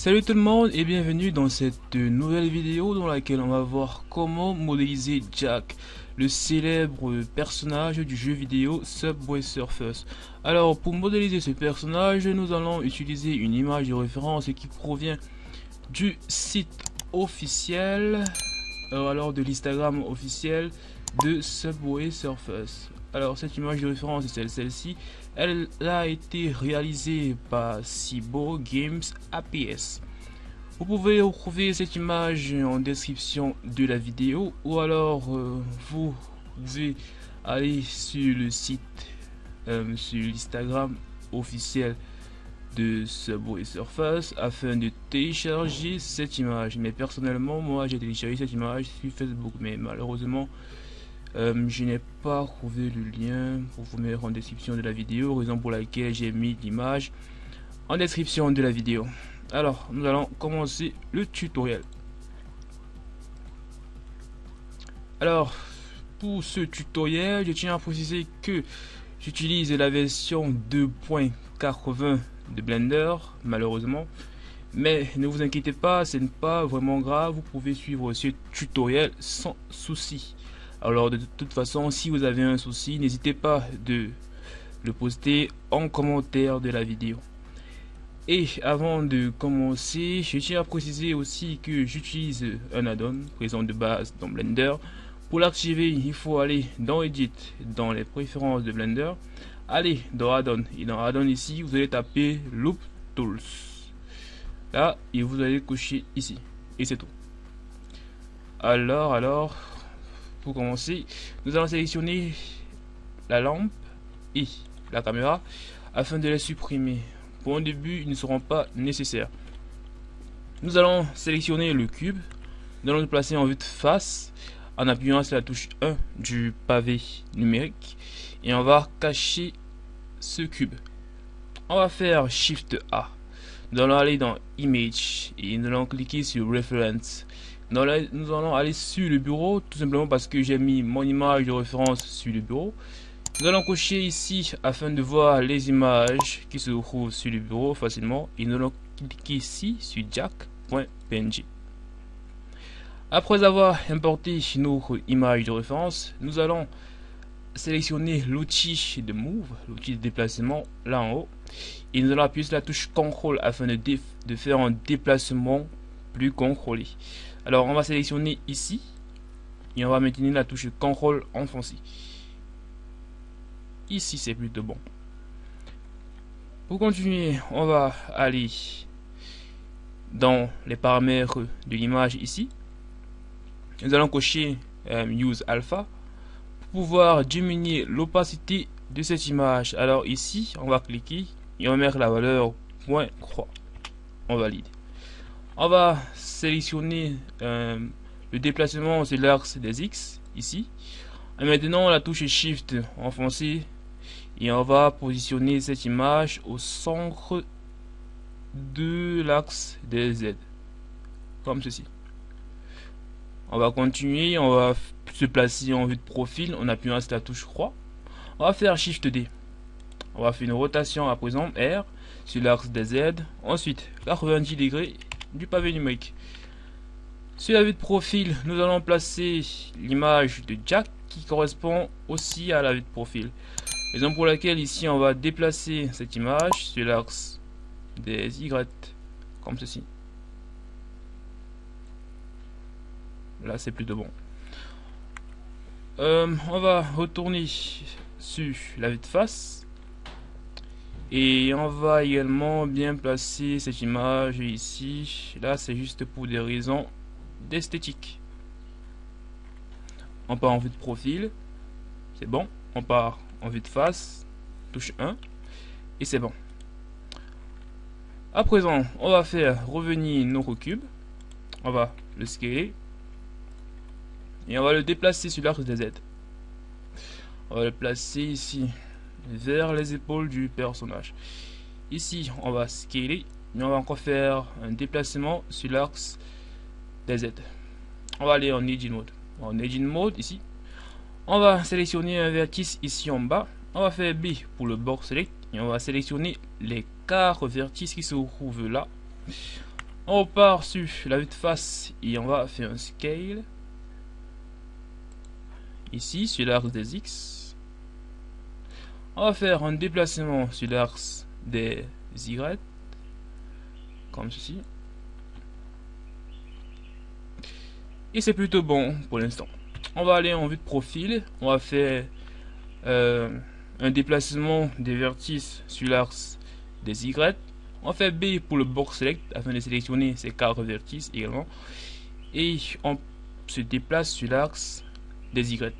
Salut tout le monde et bienvenue dans cette nouvelle vidéo dans laquelle on va voir comment modéliser Jack, le célèbre personnage du jeu vidéo Subway Surfers. Alors pour modéliser ce personnage, nous allons utiliser une image de référence qui provient du site officiel, alors de l'Instagram officiel de Subway Surfers. Alors cette image de référence c'est celle-ci. Elle a été réalisée par Cibo Games APS. Vous pouvez retrouver cette image en description de la vidéo ou alors vous pouvez aller sur le site, sur l'Instagram officiel de Subway Surfers afin de télécharger cette image. Mais personnellement, moi j'ai téléchargé cette image sur Facebook, mais malheureusement je n'ai pas trouvé le lien pour vous mettre en description de la vidéo, raison pour laquelle j'ai mis l'image en description de la vidéo. Alors nous allons commencer le tutoriel. Alors pour ce tutoriel, je tiens à préciser que j'utilise la version 2.80 de Blender malheureusement, mais ne vous inquiétez pas, ce n'est pas vraiment grave, vous pouvez suivre ce tutoriel sans souci. Alors de toute façon, si vous avez un souci, n'hésitez pas de le poster en commentaire de la vidéo. Et avant de commencer, je tiens à préciser aussi que j'utilise un add-on présent de base dans Blender. Pour l'activer, il faut aller dans Edit, dans les préférences de Blender, aller dans Add-on, et dans Add-on ici, vous allez taper Loop Tools. Là, et vous allez cocher ici, et c'est tout. Alors, pour commencer, nous allons sélectionner la lampe et la caméra afin de les supprimer. Pour un début, ils ne seront pas nécessaires. Nous allons sélectionner le cube, nous allons le placer en vue de face en appuyant sur la touche 1 du pavé numérique et on va cacher ce cube. On va faire Shift A. Nous allons aller dans Image et nous allons cliquer sur Reference. Nous allons aller sur le bureau tout simplement parce que j'ai mis mon image de référence sur le bureau. Nous allons cocher ici afin de voir les images qui se trouvent sur le bureau facilement et nous allons cliquer ici sur jack.png. Après avoir importé notre image de référence, nous allons sélectionner l'outil de Move, l'outil de déplacement là en haut, et nous allons appuyer sur la touche CTRL afin de faire un déplacement plus contrôlé. Alors on va sélectionner ici et on va maintenir la touche CTRL enfoncée. Ici c'est plutôt bon. Pour continuer, on va aller dans les paramètres de l'image ici. Nous allons cocher Use Alpha pour pouvoir diminuer l'opacité de cette image. Alors ici, on va cliquer et on va mettre la valeur point croix. On valide. On va sélectionner le déplacement sur l'axe des X ici. Et maintenant la touche Shift enfoncée et on va positionner cette image au centre de l'axe des Z comme ceci. On va continuer, on va se placer en vue de profil en appuyant sur la touche croix. On va faire Shift D. On va faire une rotation à présent R sur l'axe des Z. Ensuite 90 degrés du pavé numérique. Sur la vue de profil, nous allons placer l'image de Jack qui correspond aussi à la vue de profil. Raison pour laquelle ici on va déplacer cette image sur l'axe des Y comme ceci. Là c'est plutôt bon. On va retourner sur la vue de face et on va également bien placer cette image ici. Là c'est juste pour des raisons d'esthétique. On part en vue de profil, c'est bon. On part en vue de face, touche 1 et c'est bon. À présent on va faire revenir notre cube, on va le scaler et on va le déplacer sur l'axe des Z. On va le placer ici vers les épaules du personnage. Ici on va scaler et on va encore faire un déplacement sur l'axe des Z. On va aller en Edit Mode. En Edit Mode ici, on va sélectionner un vertice ici en bas. On va faire B pour le bord select et on va sélectionner les 4 vertices qui se trouvent là. On repart sur la vue de face et on va faire un scale. Ici, sur l'axe des X. On va faire un déplacement sur l'axe des Y. Comme ceci. Et c'est plutôt bon pour l'instant. On va aller en vue de profil. On va faire un déplacement des vertices sur l'axe des Y. On fait B pour le box select afin de sélectionner ces 4 vertices également. Et on se déplace sur l'axe des Y.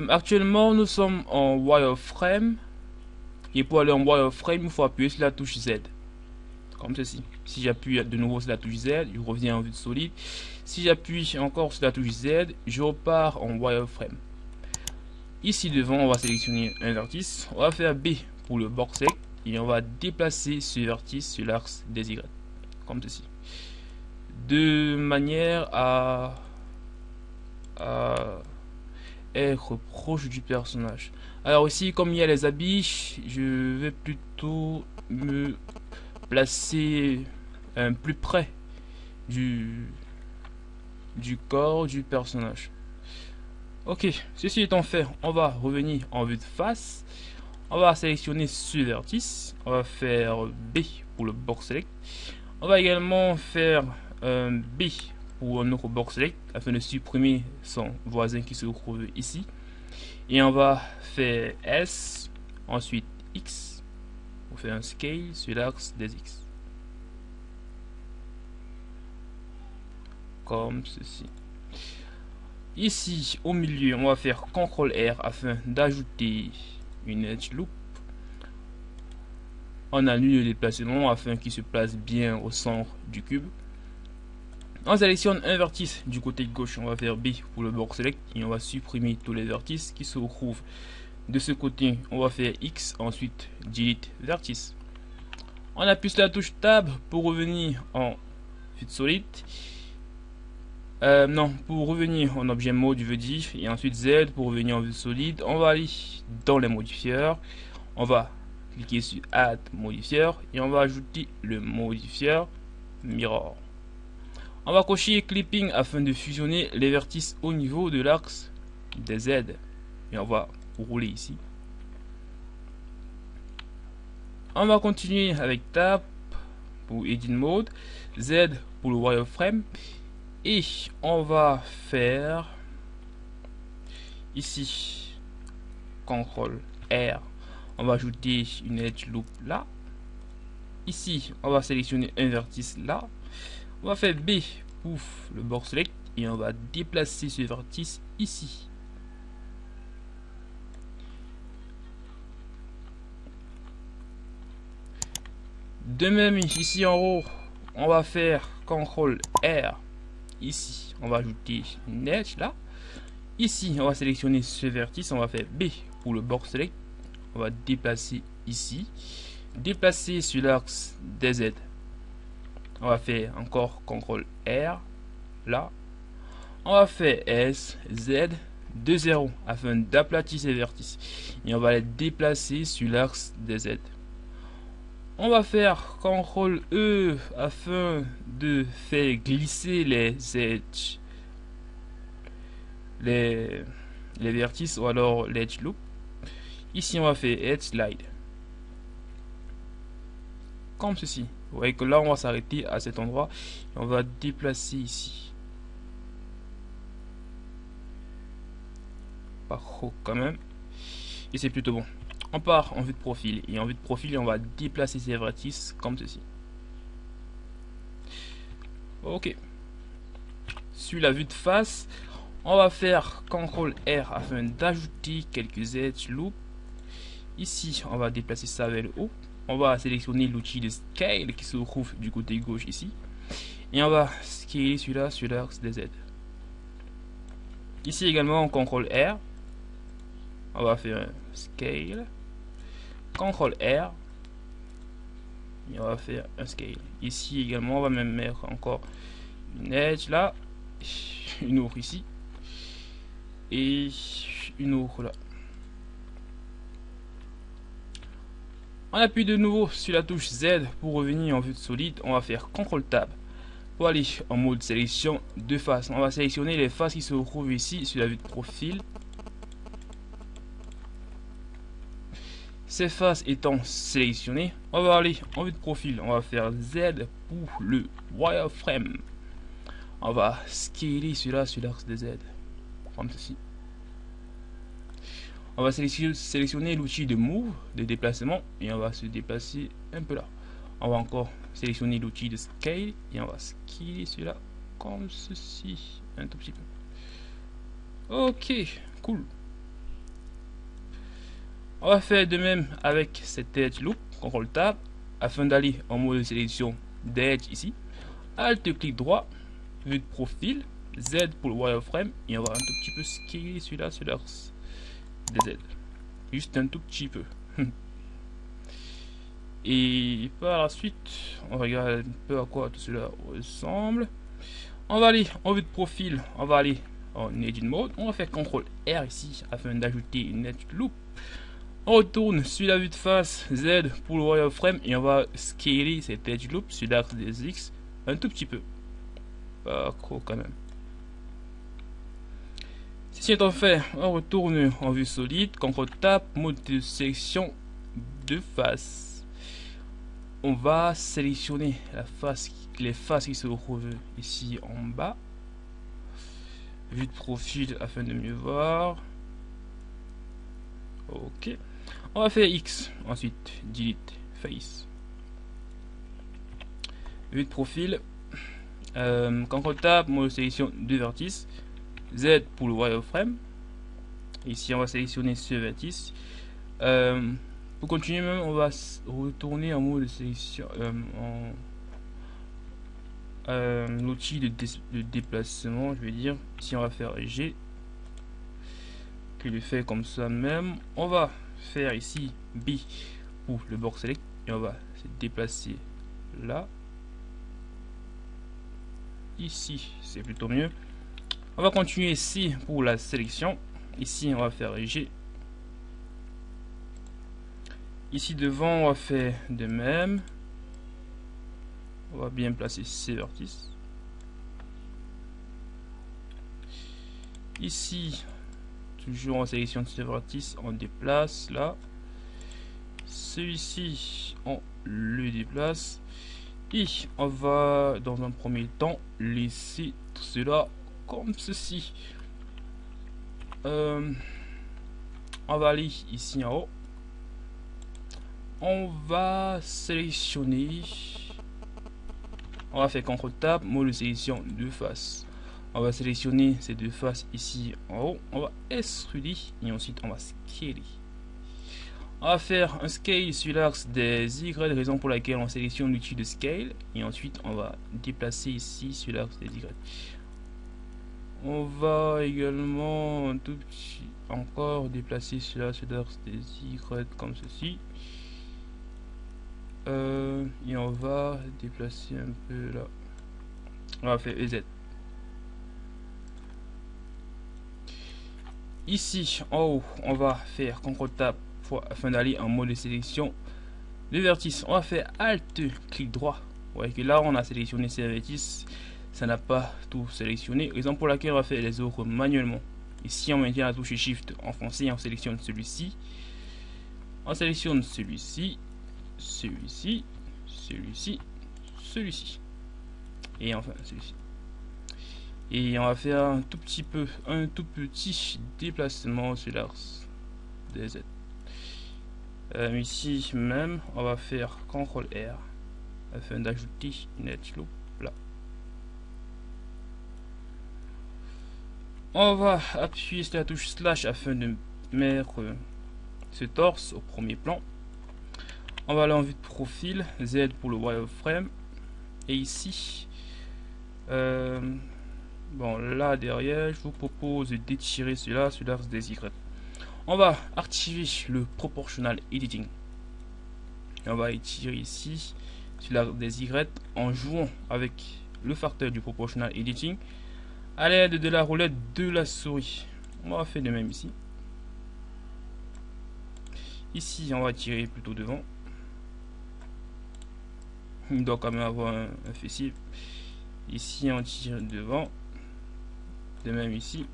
Actuellement, nous sommes en wireframe. Et pour aller en wireframe, il faut appuyer sur la touche Z. Comme ceci. Si j'appuie de nouveau sur la touche Z, je reviens en vue de solide. Si j'appuie encore sur la touche Z, je repars en wireframe. Ici devant, on va sélectionner un vertice. On va faire B pour le box select et on va déplacer ce vertice sur l'axe des Y. Comme ceci. De manière à être proche du personnage. Alors ici, comme il y a les habits, je vais plutôt me placer plus près du corps du personnage. Ok, ceci étant fait, on va revenir en vue de face. On va sélectionner ce vertice. On va faire B pour le box select. On va également faire B pour un autre box select afin de supprimer son voisin qui se trouve ici. Et on va faire S, ensuite X. On fait un scale sur l'axe des X. Comme ceci. Ici, au milieu, on va faire CTRL R afin d'ajouter une edge loop. On annule le déplacement afin qu'il se place bien au centre du cube. On sélectionne un vertice du côté gauche, on va faire B pour le box select et on va supprimer tous les vertices qui se retrouvent de ce côté. On va faire X, ensuite delete vertice. On appuie sur la touche Tab pour revenir en vue de solide. Non, pour revenir en objet mode, je veux dire, et ensuite Z pour revenir en vue solide. On va aller dans les modifieurs. On va cliquer sur Add modifieur et on va ajouter le modifieur Mirror. On va cocher Clipping afin de fusionner les vertices au niveau de l'axe des Z. Et on va rouler ici. On va continuer avec Tab pour Edit Mode, Z pour le wireframe. Et on va faire ici CTRL R. On va ajouter une edge loop là. Ici, on va sélectionner un vertice là. On va faire B pour le box select et on va déplacer ce vertice ici. De même, ici en haut, on va faire CTRL R. Ici, on va ajouter une edge là. Ici, on va sélectionner ce vertice. On va faire B pour le box select. On va déplacer ici. Déplacer sur l'axe des Z. On va faire encore CTRL R là. On va faire S, Z, 2 0 afin d'aplatir ces vertices. Et on va les déplacer sur l'axe des Z. On va faire CTRL E afin de faire glisser les edges, les vertices ou alors l'edge loop. Ici, on va faire edge slide. Comme ceci. Vous voyez que là, on va s'arrêter à cet endroit. Et on va déplacer ici. Pas trop quand même. Et c'est plutôt bon. On part en vue de profil. Et en vue de profil, on va déplacer ces vertices comme ceci. Ok. Sur la vue de face, on va faire CTRL R afin d'ajouter quelques edge loops. Ici, on va déplacer ça vers le haut. On va sélectionner l'outil de scale qui se trouve du côté gauche ici. Et on va scaler celui-là sur l'axe des Z. Ici également, CTRL R. On va faire un scale. CTRL R. Et on va faire un scale. Ici également, on va même mettre encore une edge là. Une autre ici. Et une autre là. On appuie de nouveau sur la touche Z pour revenir en vue de solide. On va faire CTRL Tab pour aller en mode sélection de face. On va sélectionner les faces qui se retrouvent ici sur la vue de profil. Ces faces étant sélectionnées, on va aller en vue de profil. On va faire Z pour le wireframe. On va scaler cela sur l'axe de Z, comme ceci. On va sélectionner l'outil de move, de déplacement, et on va se déplacer un peu là. On va encore sélectionner l'outil de scale et on va scaler cela comme ceci, un tout petit peu. Ok, cool. On va faire de même avec cette edge loop, CTRL Tab, afin d'aller en mode de sélection d'edge ici. Alt clic droit, vue de profil, Z pour le wireframe, et on va un tout petit peu scaler celui-là sur l'axe de Z. Juste un tout petit peu. Et par la suite, on regarde un peu à quoi tout cela ressemble. On va aller en vue de profil, on va aller en Edge Mode. On va faire CTRL R ici afin d'ajouter une Edge Loop. On retourne sur la vue de face, Z pour le wireframe, et on va scaler cette Edge Loop sur l'axe des X un tout petit peu. Pas trop quand même. Ceci étant fait, on retourne en vue solide, CTRL Tab, mode de sélection de face. On va sélectionner les faces qui se retrouvent ici en bas. Vue de profil afin de mieux voir. Ok. On va faire X. Ensuite, delete face. Vue de profil. CTRL Tab, mode de sélection de vertice. Z pour le wireframe. Ici, on va sélectionner ce vertice. Pour continuer même, on va retourner en mode de sélection l'outil de déplacement, je vais dire. Ici on va faire G, qui le fait comme ça même. On va faire ici B pour le box select et on va se déplacer là. Ici c'est plutôt mieux. On va continuer ici pour la sélection. Ici on va faire G. Ici devant, on va faire de même. On va bien placer ces vertices. Ici, toujours en sélection de ces vertices, on déplace là. Celui-ci, on le déplace. Et on va, dans un premier temps, laisser tout cela comme ceci. On va aller ici en haut. On va sélectionner, on va faire CTRL Tab, mode de sélection de face. On va sélectionner ces deux faces ici en haut. On va extruder et ensuite on va scaler. On va faire un scale sur l'axe des Y, raison pour laquelle on sélectionne l'outil de scale. Et ensuite on va déplacer ici sur l'axe des Y. On va également un tout petit encore déplacer cela sur l'axe des Y comme ceci. Et on va déplacer un peu là. On va faire EZ. Ici en haut, on va faire CTRL Tab afin d'aller en mode de sélection de vertice. On va faire Alt clic droit. Vous voyez que là on a sélectionné ces vertices, ça n'a pas tout sélectionné, raison pour laquelle on va faire les autres manuellement. Ici on maintient la touche Shift enfoncée, on sélectionne celui-ci, on sélectionne celui-ci, celui-ci, celui-ci, celui-ci et enfin celui-ci. Et on va faire un tout petit déplacement sur l'axe des Z. Ici même, on va faire CTRL R afin d'ajouter une edge loop là. On va appuyer sur la touche slash afin de mettre ce torse au premier plan. On va aller en vue de profil, Z pour le wireframe. Et ici, bon là derrière, je vous propose d'étirer cela sur l'axe des Y. On va activer le proportional editing. Et on va étirer ici sur l'axe des Y en jouant avec le facteur du proportional editing à l'aide de la roulette de la souris. On va faire de même ici. Ici, on va tirer plutôt devant. Il doit quand même avoir un fessier. Ici on tire devant. De même ici.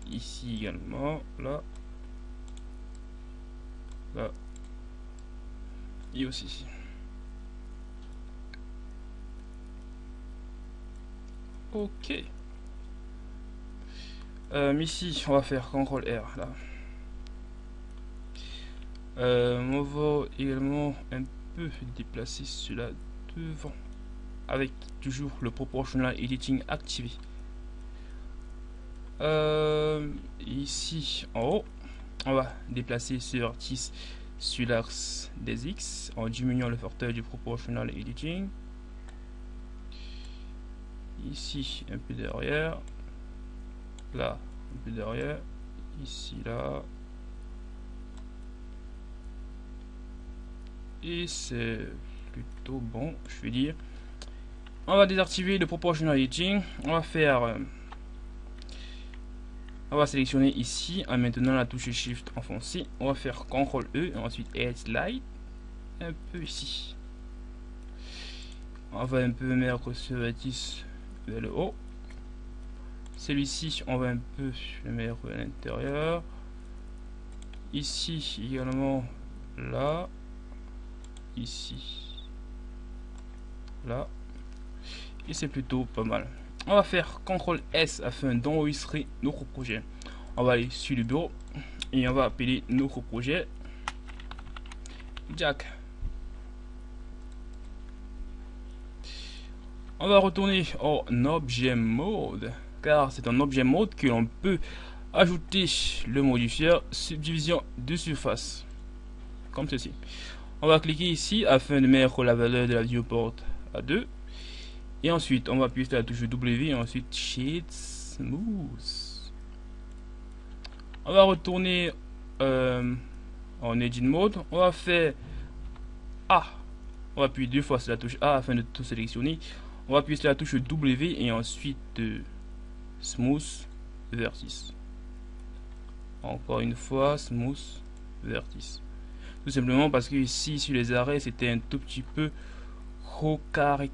Ici également. Là. Là. Et aussi ici. Ok. Ici on va faire CTRL R là. On va également un peu déplacer cela devant avec toujours le proportional editing activé. Ici en haut on va déplacer ce vertice sur l'axe des X en diminuant le facteur du proportional editing. Ici un peu derrière, là un peu derrière, ici là, et c'est plutôt bon, je vais dire. On va désactiver le proportional editing. On va faire on va sélectionner ici en maintenant la touche Shift enfoncée. On va faire CTRL E et ensuite Edge Slide un peu ici. On va un peu mettre ce vertice vers le haut. Celui-ci, on va un peu le mettre à l'intérieur. Ici également, là, ici, là. Et c'est plutôt pas mal. On va faire CTRL S afin d'enregistrer notre projet. On va aller sur le bureau et on va appeler notre projet Jack. On va retourner en objet mode, car c'est en objet mode que l'on peut ajouter le modifier subdivision de surface, comme ceci. On va cliquer ici afin de mettre la valeur de la viewport à 2. Et ensuite, on va appuyer sur la touche W et ensuite Shade Smooth. On va retourner en Edit Mode. On va faire A. On va appuyer 2 fois sur la touche A afin de tout sélectionner. On va appuyer sur la touche W et ensuite Smooth Vertice. Encore une fois, Smooth Vertice. Tout simplement parce que ici, sur les arrêts, c'était un tout petit peu trop carré.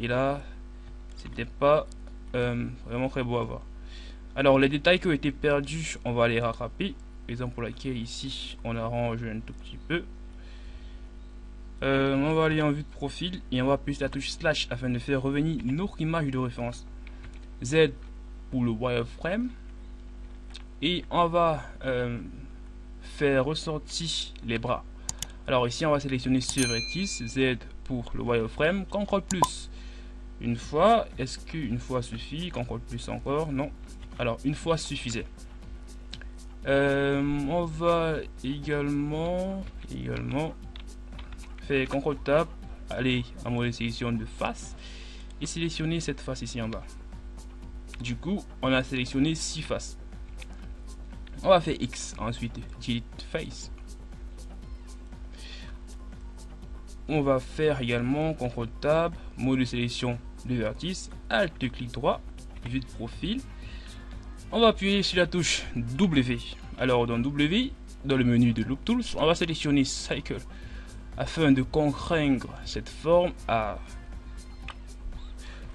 Et là, c'était pas vraiment très beau à voir. Alors, les détails qui ont été perdus, on va les rattraper. Raison pour laquelle ici, on arrange un tout petit peu. On va aller en vue de profil et on va appuyer sur la touche slash afin de faire revenir notre image de référence. Z pour le wireframe. Et on va faire ressortir les bras. Alors ici on va sélectionner ce vertice, Z pour le wireframe, CTRL plus une fois. Est-ce qu'une fois suffit? CTRL plus encore? Non. Alors une fois suffisait. On va également faire CTRL Tab, aller en mode sélection de face et sélectionner cette face ici en bas. Du coup on a sélectionné 6 faces. On va faire X, ensuite Delete Face. On va faire également CTRL Tab, mode de sélection de vertice, Alt clic droit, vue de profil. On va appuyer sur la touche W. Alors dans W, dans le menu de Loop Tools, on va sélectionner Cycle afin de contraindre cette forme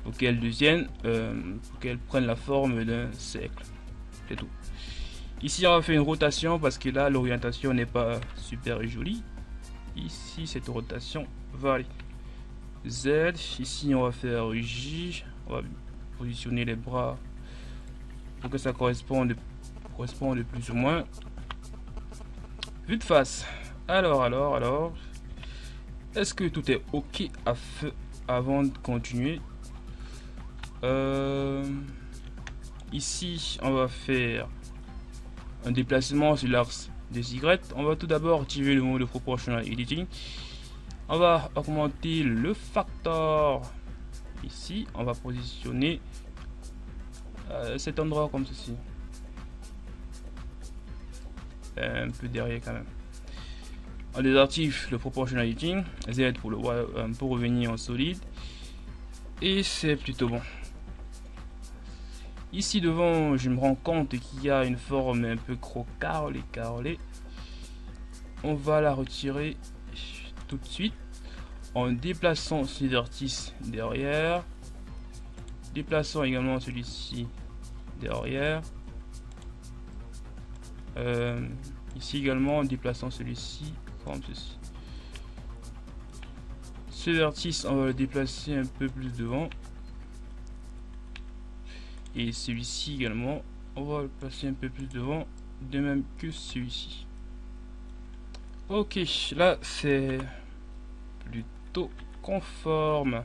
pour qu'elle prenne la forme d'un cercle. C'est tout. Ici on va faire une rotation parce que là l'orientation n'est pas super jolie. Ici cette rotation va aller Z. Ici on va faire J. On va positionner les bras pour que ça corresponde plus ou moins. Vue de face. Alors. Est-ce que tout est ok avant de continuer? Ici on va faire un déplacement sur l'axe des Y. On va tout d'abord activer le mode de proportional editing. On va augmenter le facteur. Ici on va positionner cet endroit comme ceci, un peu derrière quand même. On désactive le proportional editing, Z pour revenir en solide, et c'est plutôt bon. Ici devant, je me rends compte qu'il y a une forme un peu carrelée. On va la retirer tout de suite en déplaçant ce vertice derrière, déplaçant également celui-ci derrière, ici également en déplaçant celui-ci comme ceci. Ce vertice on va le déplacer un peu plus devant, et celui-ci également on va le placer un peu plus devant, de même que celui-ci. Ok, là c'est plutôt conforme.